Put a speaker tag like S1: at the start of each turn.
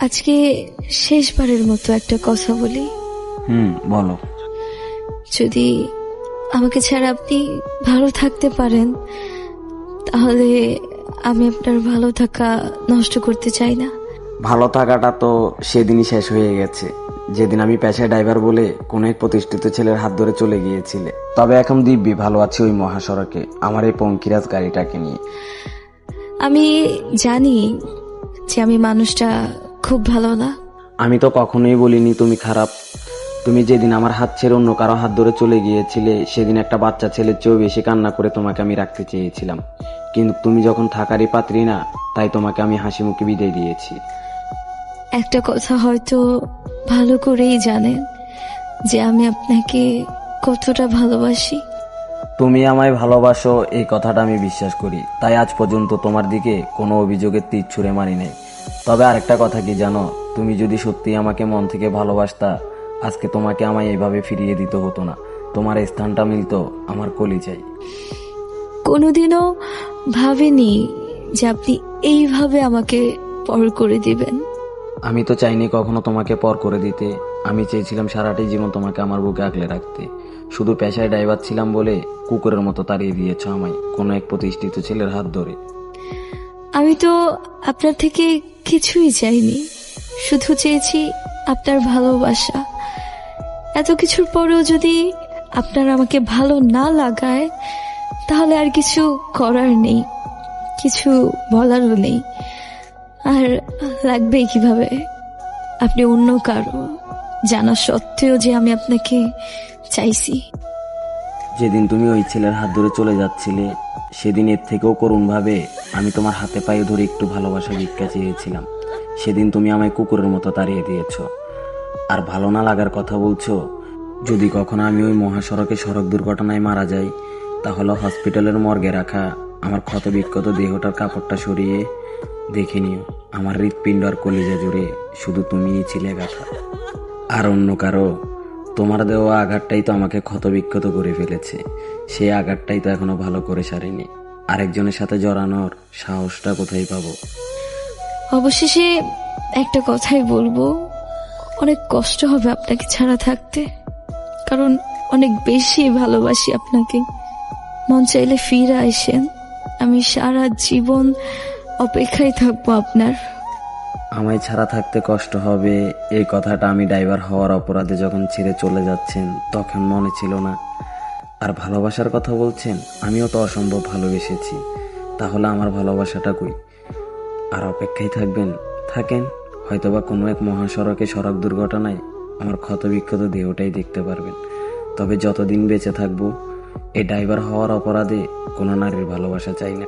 S1: আজকে শেষবারের মতো একটা কথা বলি।
S2: বলো।
S1: যদি আমাকে ছাড়া আপনি ভালো থাকতে পারেন তাহলে আমি আপনার ভালো থাকা নষ্ট করতে চাই না।
S2: ভালো থাকাটা তো সেদিনই শেষ হয়ে গেছে, যেদিন আমি পেশায় ড্রাইভার বলে কোনো এক প্রতিষ্ঠিত ছেলের হাত ধরে চলে গিয়েছিলে। তবে এখন দিব্যি ভালো আছি ওই মহাসড়কে আমার এই পঙ্কিরাজ গাড়িটাকে নিয়ে।
S1: আমি জানি যে আমি মানুষটা খুব ভালো না।
S2: আমি তো কখনোই বলিনি তুমি খারাপ। তুমি যেদিন আমার হাত ছেড়ে অন্য কারো হাত ধরে চলে গিয়েছিলে সেদিন একটা বাচ্চা ছেলের চেয়েও বেশি কান্না করে তোমাকে আমি রাখতে চেয়েছিলাম, কিন্তু তুমি যখন থাকারই পাত্রী না তাই তোমাকে আমি হাসি মুখে বিদায় দিয়েছি।
S1: একটা কথা হয়তো ভালো করেই জানেন যে আমি আপনাকে কতটা ভালোবাসি।
S2: তুমি আমায় ভালোবাসো এই কথাটা আমি বিশ্বাস করি, তাই আজ পর্যন্ত তোমার দিকে কোনো অভিযোগের তীর ছুঁড়ে মারি নাই। তবে আরেকটা কথা কি জানো, তুমি যদি সত্যি আমাকে মন থেকে ভালোবাসতা আজকে তোমাকে আমায় এইভাবে ফিরিয়ে দিতে হতো না। তোমার স্থানটা মিলতো আমার কলিজায়।
S1: কোনোদিনও ভাবিনি যে আপনি এইভাবে আমাকে পর করে দিবেন।
S2: আমি তো চাইনি কখনো তোমাকে পর করে দিতে। আমি চেয়েছিলাম সারাটাই জীবন তোমাকে আমার বুকে আগলে রাখতে। শুধু পেশায় ড্রাইভার ছিলাম বলে কুকুরের মতো তাড়িয়ে দিয়েছ আমায় কোনো এক প্রতিষ্ঠিত ছেলের হাত ধরে।
S1: আমি তো আপনার থেকে কিছুই চাইনি, শুধু চেয়েছি আপনার ভালোবাসা। এত কিছুর পরেও যদি আপনার আমাকে ভালো না লাগায় তাহলে আর কিছু করার নেই, কিছু বলারও নেই। আর লাগবেই কিভাবে? আপনি অন্য কারো জানা সত্ত্বেও যে আমি আপনাকে চাইছি।
S2: যেদিন তুমি ওই ছেলের হাত ধরে চলে যাচ্ছিলে সেদিন এর থেকেও করুণভাবে আমি তোমার হাতে পায়ে ধরে একটু ভালোবাসা ভিক্ষা চেয়েছিলাম। সেদিন তুমি আমায় কুকুরের মতো তাড়িয়ে দিয়েছ। আর ভালো না লাগার কথা বলছো? যদি কখনো আমি ওই মহাসড়কে সড়ক দুর্ঘটনায় মারা যাই তাহলে হসপিটালের মর্গে রাখা আমার ক্ষত বিক্ষত দেহটার কাপড়টা সরিয়ে দেখে নিও আমার হৃৎপিণ্ড আর কলিজা জুড়ে শুধু তুমিই ছিলে গাথা। আর অন্য কারো? তোমার দেওয়া আঘাতটাই তো আমাকে ক্ষত বিক্ষত করে ফেলেছে। সেই আঘাতটাই তো এখনো ভালো করে সারেনি। আরেকজনের সাথে জড়ানোর সাহসটা কোথায় পাবো?
S1: অবশেষে একটা কথাই বলবো, অনেক কষ্ট হবে আপনাকে ছাড়া থাকতে, কারণ অনেক বেশি ভালোবাসি আপনাকে। মন চাইলে ফিরে আসেন, আমি সারা জীবন অপেক্ষায় থাকবো আপনার।
S2: আমায় ছাড়া থাকতে কষ্ট হবে এই কথাটা আমি ড্রাইভার হওয়ার অপরাধে যখন ছেড়ে চলে যাচ্ছেন তখন মনে ছিল না। আর ভালোবাসার কথা বলছেন, আমিও তো অসম্ভব ভালোবেসেছি, তাহলে আমার ভালোবাসাটা কই? আর অপেক্ষায় থাকবেন? থাকেন, হয়তোবা কোনো এক মহাসড়কে সড়ক দুর্ঘটনায় আমার ক্ষতবিক্ষত দেহটাই দেখতে পারবেন। তবে যতদিন বেঁচে থাকবো এই ড্রাইভার হওয়ার অপরাধে কোনো নারীর ভালোবাসা চাই না।